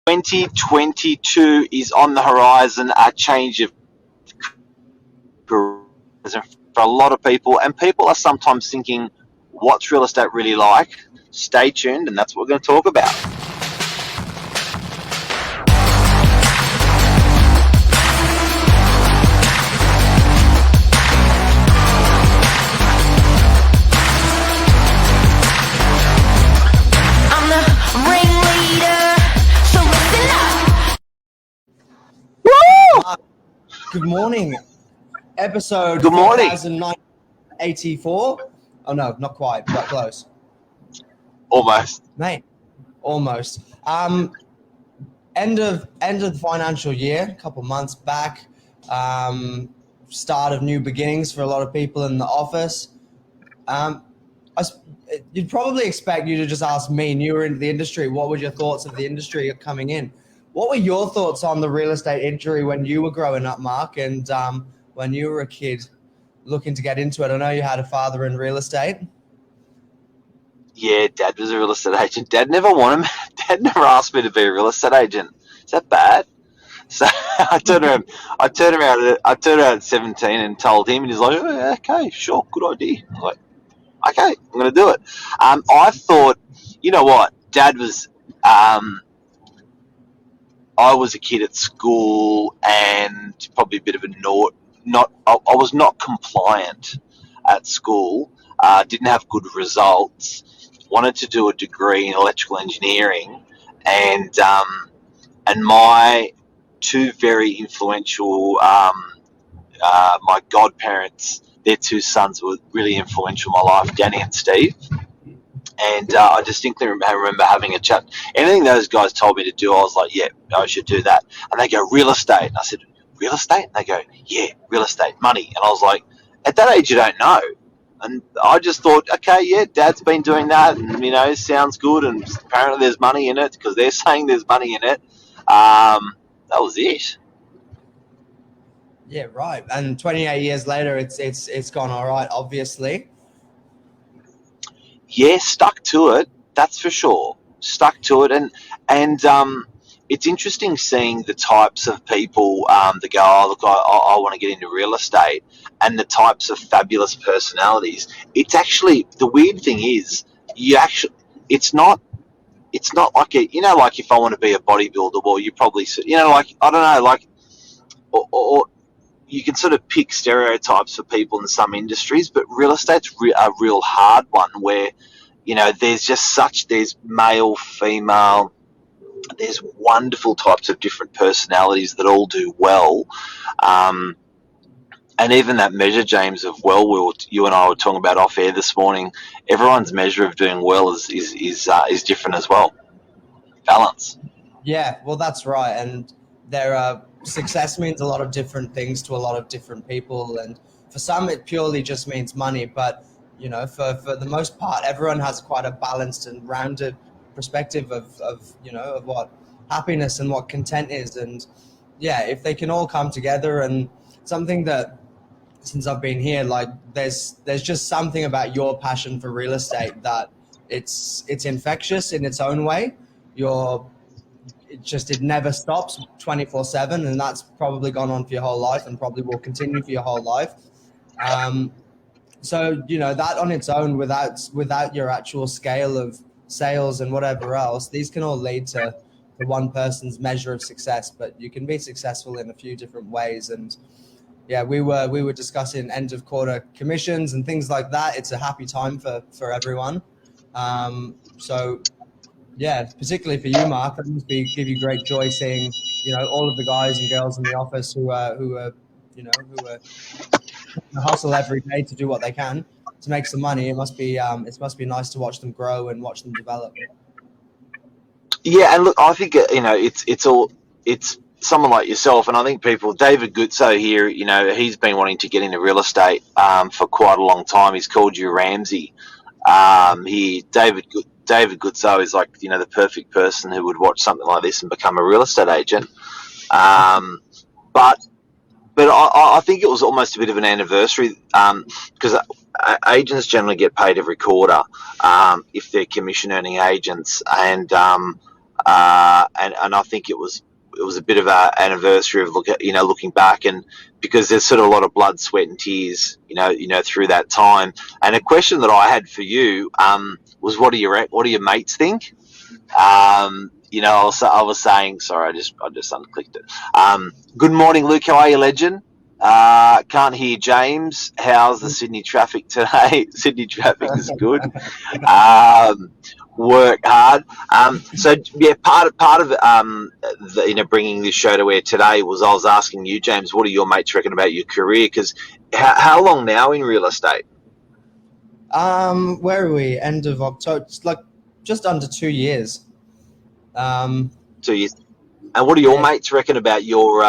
2022 is on the horizon, a change of careers for a lot of people, and people are sometimes thinking, what's real estate really like? Stay tuned, and that's what we're going to talk about. Good morning. Episode Good morning. 84. Oh no, not quite, but close. Almost. Mate, almost. End of the financial year, a couple months back. Start of new beginnings for a lot of people in the office. You'd probably expect you to just ask me, newer into the industry, what were your thoughts of the industry coming in? What were your thoughts on the real estate industry when you were growing up, Mark, and when you were a kid looking to get into it? I know you had a father in real estate. Yeah, Dad was a real estate agent. Dad never asked me to be a real estate agent. Is that bad? So I turned around at 17 and told him, and he's like, oh, okay, sure, good idea. I was like, okay, I'm going to do it. I thought, you know what, Dad was, I was a kid at school and probably a bit of a I was not compliant at school, didn't have good results, wanted to do a degree in electrical engineering, and my two very influential, my godparents, their two sons were really influential in my life, Danny and Steve. And I distinctly remember having a chat. Anything those guys told me to do, I was like, yeah, I should do that. And they go, real estate. And I said, real estate? And they go, yeah, real estate, money. And I was like, at that age, you don't know. And I just thought, okay, yeah, Dad's been doing that, and, sounds good. And apparently there's money in it because they're saying there's money in it. That was it. Yeah, right. And 28 years later, it's gone all right, obviously. Yeah, stuck to it. That's for sure. Stuck to it, and it's interesting seeing the types of people that go, oh, look, I want to get into real estate, and the types of fabulous personalities. It's actually, the weird thing is, it's not like like if I want to be a bodybuilder, well, you probably, like, I don't know, like, or you can sort of pick stereotypes for people in some industries, but real estate's a real hard one where, there's male, female, there's wonderful types of different personalities that all do well. And even that measure, James, of well, you and I were talking about off air this morning, everyone's measure of doing well is different as well. Balance. Yeah, well, that's right. And success means a lot of different things to a lot of different people, and for some it purely just means money, but for the most part everyone has quite a balanced and rounded perspective of what happiness and what content is. And yeah, if they can all come together, and something that since I've been here, like there's just something about your passion for real estate that it's infectious in its own way. It never stops 24/7, and that's probably gone on for your whole life and probably will continue for your whole life. So that on its own, without your actual scale of sales and whatever else, these can all lead to one person's measure of success, but you can be successful in a few different ways. And yeah, we were discussing end of quarter commissions and things like that. It's a happy time for everyone. So yeah, particularly for you, Mark, it must give you great joy seeing, all of the guys and girls in the office who hustle every day to do what they can to make some money. It must be nice to watch them grow and watch them develop. Yeah, and look, I think it's someone like yourself, and I think David Gutso here, he's been wanting to get into real estate for quite a long time. He's called you Ramsey. David Gutso is like, the perfect person who would watch something like this and become a real estate agent. But I think it was almost a bit of an anniversary because agents generally get paid every quarter if they're commission earning agents, and and I think it was a bit of an anniversary of looking back, and because there's sort of a lot of blood, sweat, and tears, through that time. And a question that I had for you was, what do your mates think? I was saying, sorry, I just unclicked it. Good morning, Luke. How are you, legend? Can't hear James. How's the Sydney traffic today? Sydney traffic is good. Work hard. So yeah, part of bringing this show to air today was I was asking you, James, what do your mates reckon about your career? Because how long now in real estate? Where are we? End of October. It's like just under 2 years. 2 years. And what do your mates reckon about your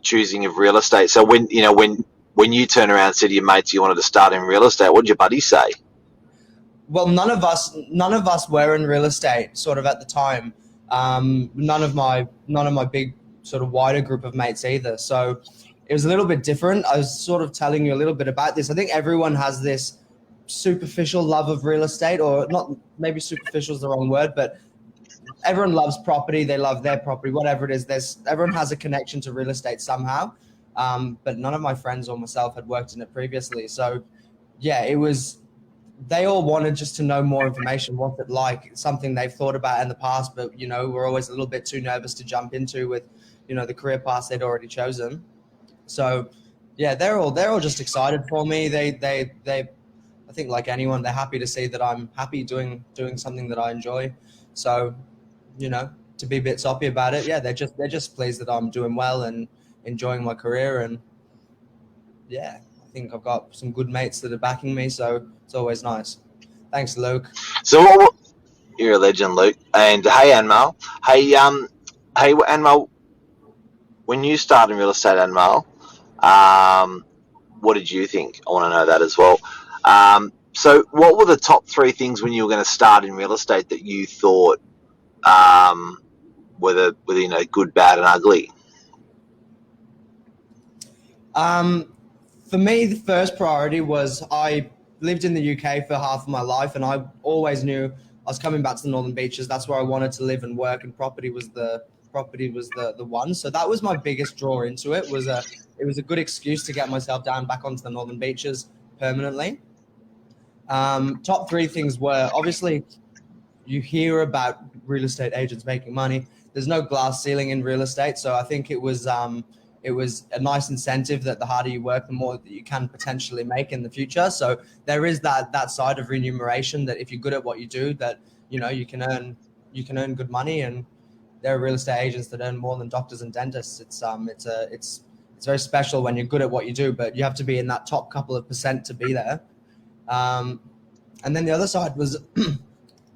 choosing of real estate? So when you turn around and said to your mates you wanted to start in real estate, what did your buddies say? Well, none of us were in real estate sort of at the time. None of my big sort of wider group of mates either. So it was a little bit different. I was sort of telling you a little bit about this. I think everyone has this superficial love of real estate, or not, maybe superficial is the wrong word, but everyone loves property. They love their property, whatever it is. Everyone has a connection to real estate somehow. But none of my friends or myself had worked in it previously. So yeah, they all wanted just to know more information. What's it like? It's something they've thought about in the past, but we're always a little bit too nervous to jump into with, the career paths they'd already chosen. So yeah, they're all just excited for me. They I think, like anyone, they're happy to see that I'm happy doing something that I enjoy. So, to be a bit soppy about it, yeah, they're just pleased that I'm doing well and enjoying my career. And yeah, I think I've got some good mates that are backing me, so it's always nice. Thanks, Luke. So you're a legend, Luke. And hey, Anmal. Hey, Anmal, when you started in real estate, Anmal, what did you think? I want to know that as well. So what were the top 3 things when you were going to start in real estate that you thought were good, bad, and ugly? For me, the first priority was I lived in the UK for half of my life, and I always knew I was coming back to the Northern Beaches. That's where I wanted to live and work, and property was the one. So that was my biggest draw into it. It was a good excuse to get myself down back onto the Northern Beaches permanently. Top 3 things were, obviously, you hear about real estate agents making money. There's no glass ceiling in real estate, so I think it was a nice incentive that the harder you work, the more that you can potentially make in the future. So there is that side of remuneration, that if you're good at what you do, that you can earn good money. And there are real estate agents that earn more than doctors and dentists. It's very special when you're good at what you do, but you have to be in that top couple of % to be there. And then the other side was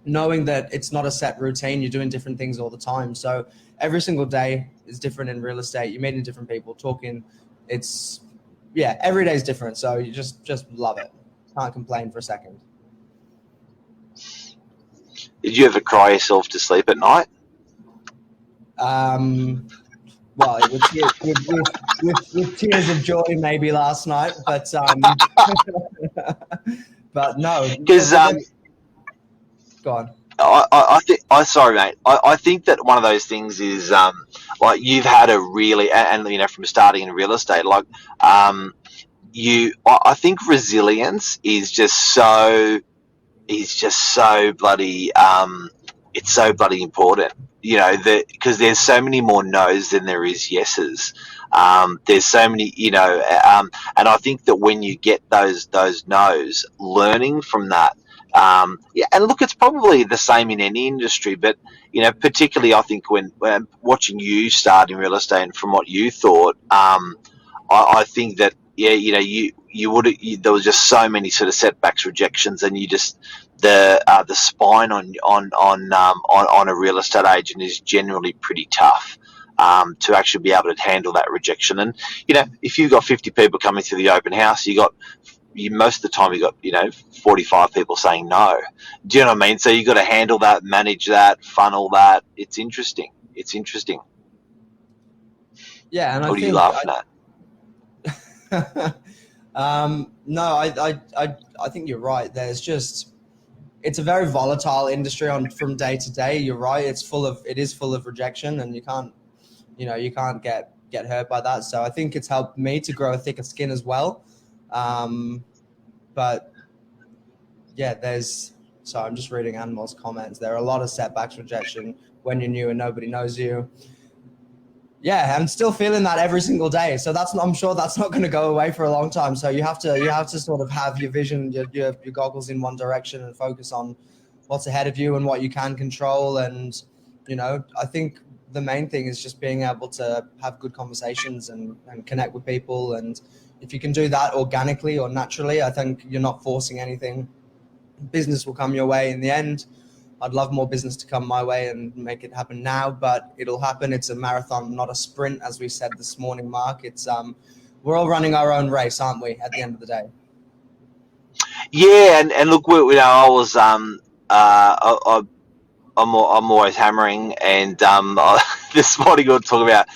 knowing that it's not a set routine. You're doing different things all the time. So every single day is different in real estate. You're meeting different people, talking. Every day is different. So you just love it. Can't complain for a second. Did you ever cry yourself to sleep at night? Well, with tears of joy maybe last night, but but no. Because go on. I think. Sorry, mate. I think that one of those things is like you've had a really, and from starting in real estate, like I think resilience is just so bloody it's so bloody important. Because there's so many more no's than there is yeses. There's so many, and I think that when you get those no's, learning from that. And look, it's probably the same in any industry, but particularly I think when watching you start in real estate and from what you thought, I think that there was just so many sort of setbacks, rejections, and you just the spine on a real estate agent is generally pretty tough. To actually be able to handle that rejection, and if you've got 50 people coming to the open house, most of the time you got 45 people saying no. Do you know what I mean? So you got to handle that, manage that, funnel that. It's interesting. Yeah, and what are you laughing at? No, I think you're right. There's just it's a very volatile industry from day to day. You're right. It is full of rejection, and you can't get hurt by that. So I think it's helped me to grow a thicker skin as well. But yeah, so I'm just reading Animal's comments. There are a lot of setbacks, rejection when you're new and nobody knows you. Yeah, I'm still feeling that every single day. So I'm sure that's not going to go away for a long time. So you have to sort of have your vision, your goggles in one direction and focus on what's ahead of you and what you can control. And, I think the main thing is just being able to have good conversations and connect with people. And if you can do that organically or naturally, I think you're not forcing anything. Business will come your way in the end. I'd love more business to come my way and make it happen now, but it'll happen. It's a marathon, not a sprint, as we said this morning, Mark. It's we're all running our own race, aren't we, at the end of the day? Yeah, and look, I was I'm always hammering, and this morning we were talking about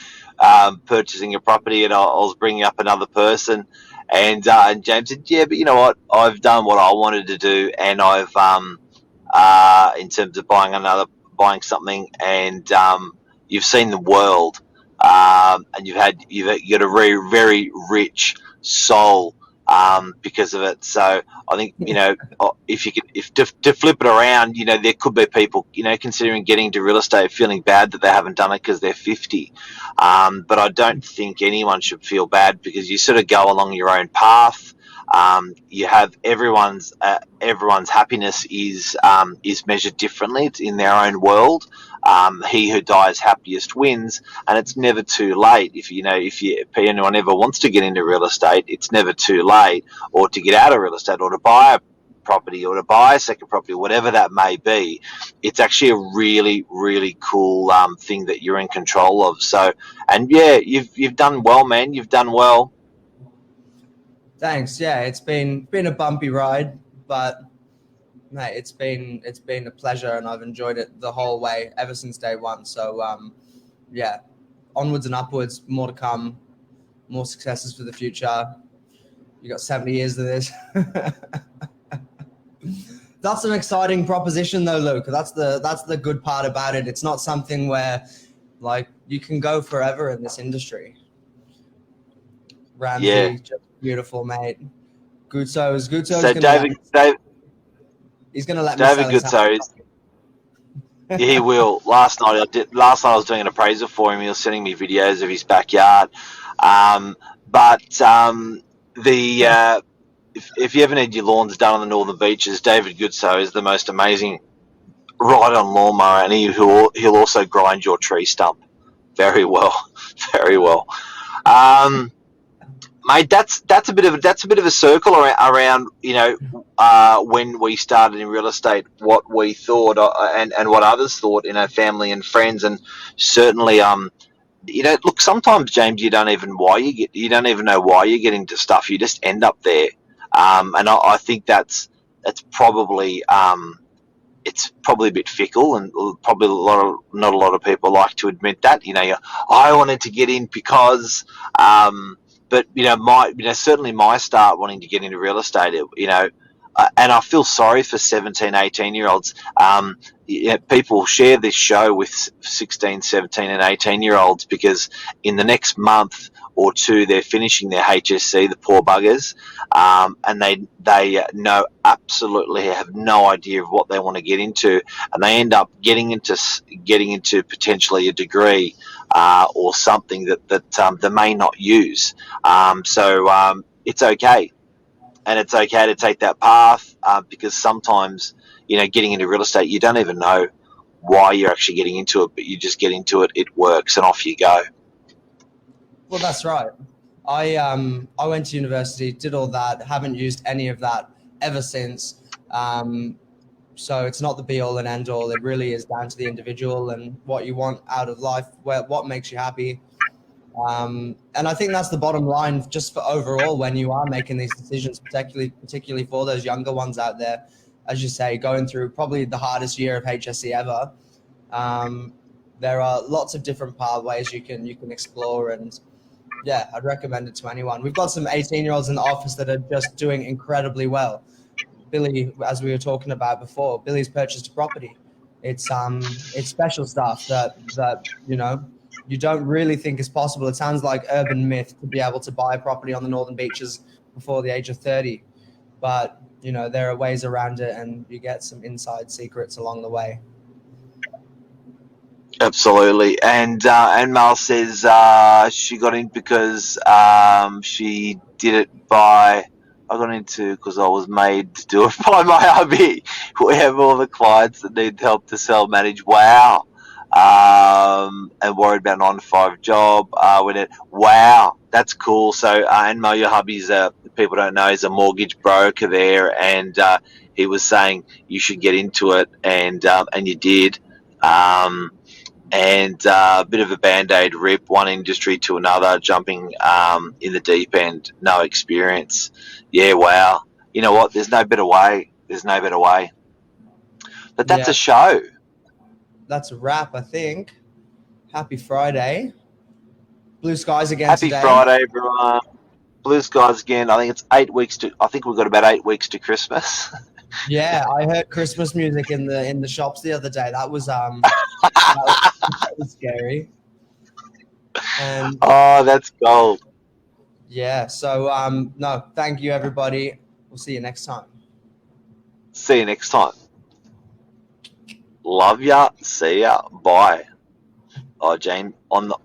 purchasing a property, and I was bringing up another person, and James said, "Yeah, but you know what? I've done what I wanted to do, and I've in terms of buying something, and you've seen the world, and you've got a very, very rich soul because of it. So I think if to flip it around, there could be people considering getting into real estate feeling bad that they haven't done it because they're 50, but I don't think anyone should feel bad because you sort of go along your own path. You have everyone's happiness is measured differently. It's in their own world. He who dies happiest wins, and it's never too late. If anyone ever wants to get into real estate, it's never too late, or to get out of real estate, or to buy a property, or to buy a second property, whatever that may be. It's actually a really, really cool thing that you're in control of. So, and yeah, you've done well, man. You've done well. Thanks. Yeah, it's been a bumpy ride, but mate, it's been a pleasure, and I've enjoyed it the whole way ever since day one. So yeah, onwards and upwards, more to come, more successes for the future. You got 70 years of this. That's an exciting proposition, though, Luke. That's the good part about it. It's not something where like you can go forever in this industry. Ramsey, Yeah. just beautiful, mate. Gutso's So David, he's going to let me David sell his Gutso, he will. Last night I was doing an appraisal for him. He was sending me videos of his backyard. If you ever need your lawns done on the northern beaches, David Gutso is the most amazing ride-on lawnmower, and he'll also grind your tree stump very well, very well. Mate, that's a bit of a circle around when we started in real estate, what we thought and what others thought, family and friends, and certainly look, sometimes, James, you don't even know why you get into stuff. You just end up there, and I think that's probably it's probably a bit fickle, and probably not a lot of people like to admit that. I wanted to get in because. But certainly my start wanting to get into real estate, and I feel sorry for 17, 18-year-olds. People share this show with 16, 17, and 18-year-olds because in the next month or two they're finishing their HSC, the poor buggers, and they absolutely have no idea of what they want to get into, and they end up getting into potentially a degree or something that they may not use. So it's okay. And it's okay to take that path because sometimes, getting into real estate, you don't even know why you're actually getting into it, but you just get into it, it works, and off you go. Well, that's right. I went to university, did all that, haven't used any of that ever since. So it's not the be-all and end-all. It really is down to the individual and what you want out of life, what makes you happy. And I think that's the bottom line just for overall when you are making these decisions, particularly for those younger ones out there, as you say, going through probably the hardest year of HSC ever. There are lots of different pathways you can explore, and yeah, I'd recommend it to anyone. We've got some 18-year-olds in the office that are just doing incredibly well. Billy, as we were talking about before, Billy's purchased a property. It's special stuff that you don't really think is possible. It sounds like urban myth to be able to buy a property on the Northern Beaches before the age of 30, but there are ways around it, and you get some inside secrets along the way. Absolutely. And Mal says she got in because she did it by. I got into because I was made to do it by my hubby. We have all the clients that need help to sell, manage. Wow. And worried about a 9 to 5 job. With it. Wow, that's cool. So, and Mo, your hubby's people don't know, he's a mortgage broker there, and he was saying you should get into it, and you did. And a bit of a band-aid rip, one industry to another, jumping in the deep end, no experience. Yeah, wow. You know what? There's no better way. There's no better way. But that's Yeah. a show. That's a wrap, I think. Happy Friday. Blue skies again Happy today. Friday, everyone. Blue skies again. I think it's 8 weeks to. I think we've got about 8 weeks to Christmas. Yeah, I heard Christmas music in the shops the other day. That was that was scary. And Oh, that's gold. yeah, so no, thank you everybody. We'll see you next time. See you next time. Love ya. See ya. Bye. Oh, Jane, on the